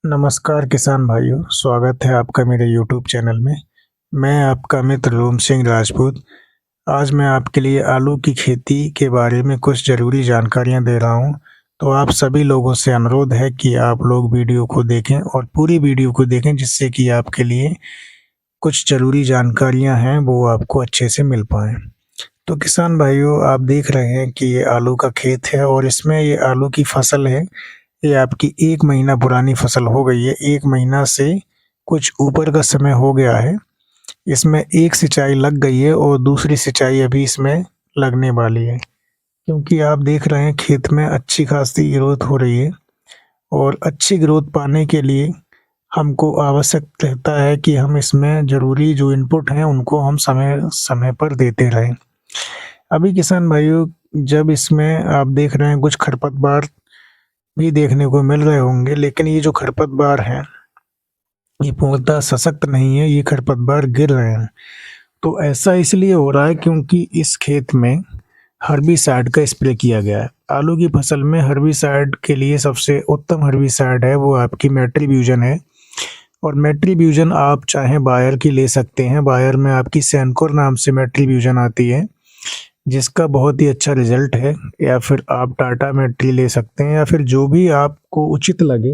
नमस्कार किसान भाइयों, स्वागत है आपका मेरे यूट्यूब चैनल में। मैं आपका मित्र रोम सिंह राजपूत। आज मैं आपके लिए आलू की खेती के बारे में कुछ ज़रूरी जानकारियां दे रहा हूं। तो आप सभी लोगों से अनुरोध है कि आप लोग वीडियो को देखें और पूरी वीडियो को देखें, जिससे कि आपके लिए कुछ ज़रूरी जानकारियां हैं वो आपको अच्छे से मिल पाएँ। तो किसान भाइयों, आप देख रहे हैं कि ये आलू का खेत है और इसमें ये आलू की फसल है। ये आपकी 1 महीना पुरानी फसल हो गई है। 1 महीना से कुछ ऊपर का समय हो गया है। इसमें एक सिंचाई लग गई है और दूसरी सिंचाई अभी इसमें लगने वाली है। क्योंकि आप देख रहे हैं खेत में अच्छी खासी ग्रोथ हो रही है और अच्छी ग्रोथ पाने के लिए हमको आवश्यक रहता है कि हम इसमें ज़रूरी जो इनपुट हैं उनको हम समय-समय पर देते रहें। अभी किसान भाइयों, जब इसमें आप देख रहे हैं कुछ खरपतवार भी देखने को मिल रहे होंगे, लेकिन ये जो खरपतवार हैं, ये पूर्णतः सशक्त नहीं है, ये खरपतवार गिर रहे हैं। तो ऐसा इसलिए हो रहा है क्योंकि इस खेत में हर्बिसाइड का स्प्रे किया गया है। आलू की फसल में हर्बिसाइड के लिए सबसे उत्तम हर्बिसाइड है वो आपकी मेट्रीब्यूजन है। और मेट्रीब्यूजन आप चाहें बायर की ले सकते हैं। बायर में आपकी सेंकोर नाम से मेट्रीब्यूजन आती है, जिसका बहुत ही अच्छा रिजल्ट है। या फिर आप टाटा मेट्री ले सकते हैं, या फिर जो भी आपको उचित लगे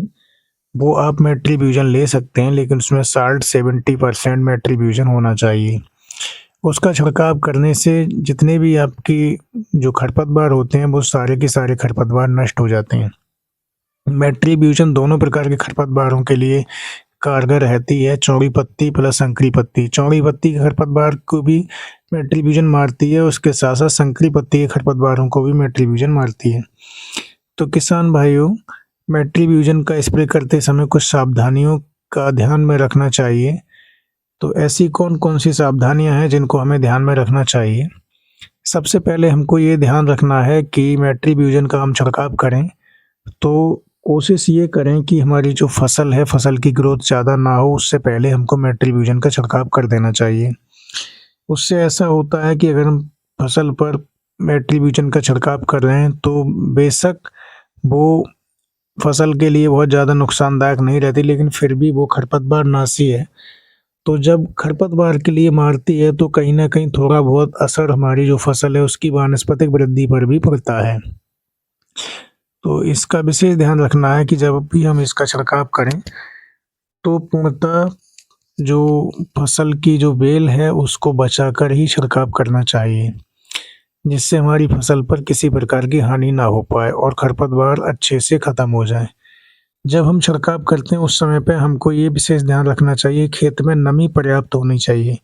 वो आप मेट्रीब्यूजन ले सकते हैं, लेकिन उसमें 60-70% मेट्रीब्यूजन होना चाहिए। उसका छिड़काव करने से जितने भी आपकी जो खरपतवार होते हैं वो सारे के सारे खरपतवार नष्ट हो जाते हैं। मेट्रीब्यूजन दोनों प्रकार के खरपतवारों के लिए कारगर रहती है, चौड़ी पत्ती प्लस संकरी पत्ती। चौड़ी पत्ती के खरपतवार को भी मेट्रीब्यूजन मारती है, उसके साथ साथ संकरी पत्ती के खरपतवारों को भी मेट्रीब्यूजन मारती है। तो किसान भाइयों, मेट्रीब्यूजन का स्प्रे करते समय कुछ सावधानियों का ध्यान में रखना चाहिए। तो ऐसी कौन-कौन सी सावधानियां हैं जिनको हमें ध्यान में रखना चाहिए? सबसे पहले हमको ये ध्यान रखना है कि मेट्रीब्यूजन का हम छिड़काव करें तो कोशिश ये करें कि हमारी जो फसल है, फसल की ग्रोथ ज़्यादा ना हो, उससे पहले हमको मेट्रीब्यूजन का छिड़काव कर देना चाहिए। उससे ऐसा होता है कि अगर हम फसल पर मेट्रीब्यूजन का छिड़काव कर रहे हैं तो बेशक वो फसल के लिए बहुत ज़्यादा नुकसानदायक नहीं रहती, लेकिन फिर भी वो खरपतवार नाशी है। तो जब खरपतवार के लिए मारती है तो कहीं न कहीं थोड़ा बहुत असर हमारी जो फसल है उसकी वानस्पतिक वृद्धि पर भी पड़ता है। तो इसका विशेष ध्यान रखना है कि जब भी हम इसका छिड़काव करें तो पूर्णतः जो फसल की जो बेल है उसको बचाकर ही छिड़काव करना चाहिए, जिससे हमारी फसल पर किसी प्रकार की हानि ना हो पाए और खरपतवार अच्छे से ख़त्म हो जाए। जब हम छिड़काव करते हैं उस समय पे हमको ये विशेष ध्यान रखना चाहिए, खेत में नमी पर्याप्त होनी चाहिए।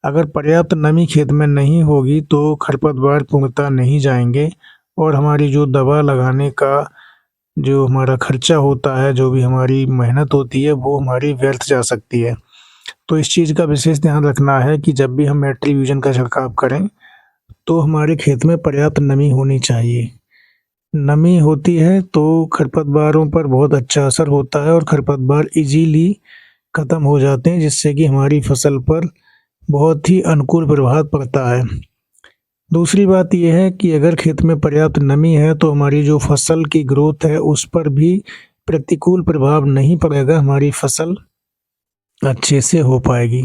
अगर पर्याप्त नमी खेत में नहीं होगी तो खरपतवार पूर्णतः नहीं जाएँगे और हमारी जो दवा लगाने का जो हमारा खर्चा होता है, जो भी हमारी मेहनत होती है, वो हमारी व्यर्थ जा सकती है। तो इस चीज़ का विशेष ध्यान रखना है कि जब भी हम मेट्रीब्यूजन का छिड़काव करें, तो हमारे खेत में पर्याप्त नमी होनी चाहिए। नमी होती है तो खरपतवारों पर बहुत अच्छा असर होता है और खरपतवार ईज़िली ख़त्म हो जाते हैं, जिससे कि हमारी फसल पर बहुत ही अनुकूल प्रभाव पड़ता है। दूसरी बात ये है कि अगर खेत में पर्याप्त नमी है तो हमारी जो फसल की ग्रोथ है उस पर भी प्रतिकूल प्रभाव नहीं पड़ेगा, हमारी फसल अच्छे से हो पाएगी।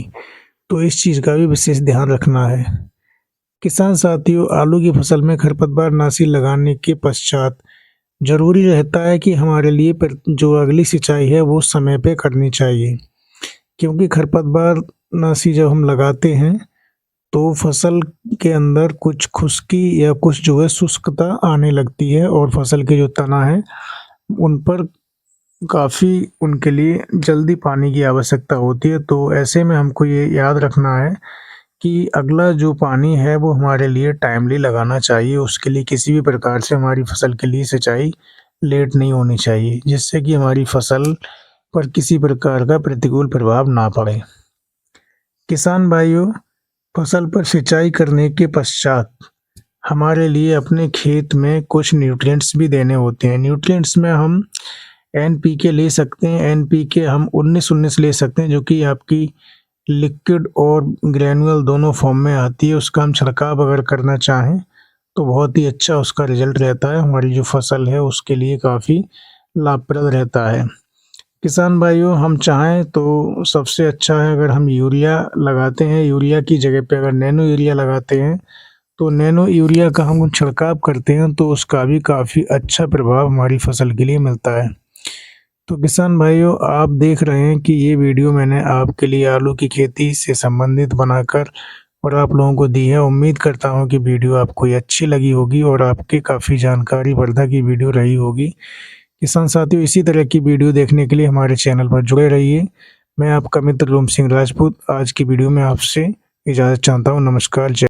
तो इस चीज़ का भी विशेष ध्यान रखना है। किसान साथियों, आलू की फसल में खरपतवार नाशी लगाने के पश्चात ज़रूरी रहता है कि हमारे लिए जो अगली सिंचाई है वो समय पे करनी चाहिए। क्योंकि खरपतवार नाशी जब हम लगाते हैं तो फसल के अंदर कुछ खुश्की या कुछ जो है शुष्कता आने लगती है और फसल के जो तना है उन पर काफ़ी उनके लिए जल्दी पानी की आवश्यकता होती है। तो ऐसे में हमको ये याद रखना है कि अगला जो पानी है वो हमारे लिए टाइमली लगाना चाहिए। उसके लिए किसी भी प्रकार से हमारी फसल के लिए सिंचाई लेट नहीं होनी चाहिए, जिससे कि हमारी फसल पर किसी प्रकार का प्रतिकूल प्रभाव ना पड़े। किसान भाइयों, फसल पर सिंचाई करने के पश्चात हमारे लिए अपने खेत में कुछ न्यूट्रिएंट्स भी देने होते हैं। न्यूट्रिएंट्स में हम एनपीके ले सकते हैं। एनपीके हम 19-19 ले सकते हैं, जो कि आपकी लिक्विड और ग्रैन्युअल दोनों फॉर्म में आती है। उसका हम छिड़काव अगर करना चाहें तो बहुत ही अच्छा उसका रिजल्ट रहता है, हमारी जो फसल है उसके लिए काफ़ी लाभप्रद रहता है। किसान भाइयों, हम चाहें तो सबसे अच्छा है अगर हम यूरिया लगाते हैं, यूरिया की जगह पे अगर नैनो यूरिया लगाते हैं, तो नैनो यूरिया का हम छिड़काव करते हैं तो उसका भी काफ़ी अच्छा प्रभाव हमारी फसल के लिए मिलता है। तो किसान भाइयों, आप देख रहे हैं कि ये वीडियो मैंने आपके लिए आलू की खेती से संबंधित बनाकर और आप लोगों को दी है। उम्मीद करता हूँ कि वीडियो आपको ये अच्छी लगी होगी और आपके काफ़ी जानकारी वर्धक ये वीडियो रही होगी। किसान साथियों, इसी तरह की वीडियो देखने के लिए हमारे चैनल पर जुड़े रहिए। मैं आपका मित्र रोम सिंह राजपूत आज की वीडियो में आपसे इजाज़त चाहता हूँ। नमस्कार। जय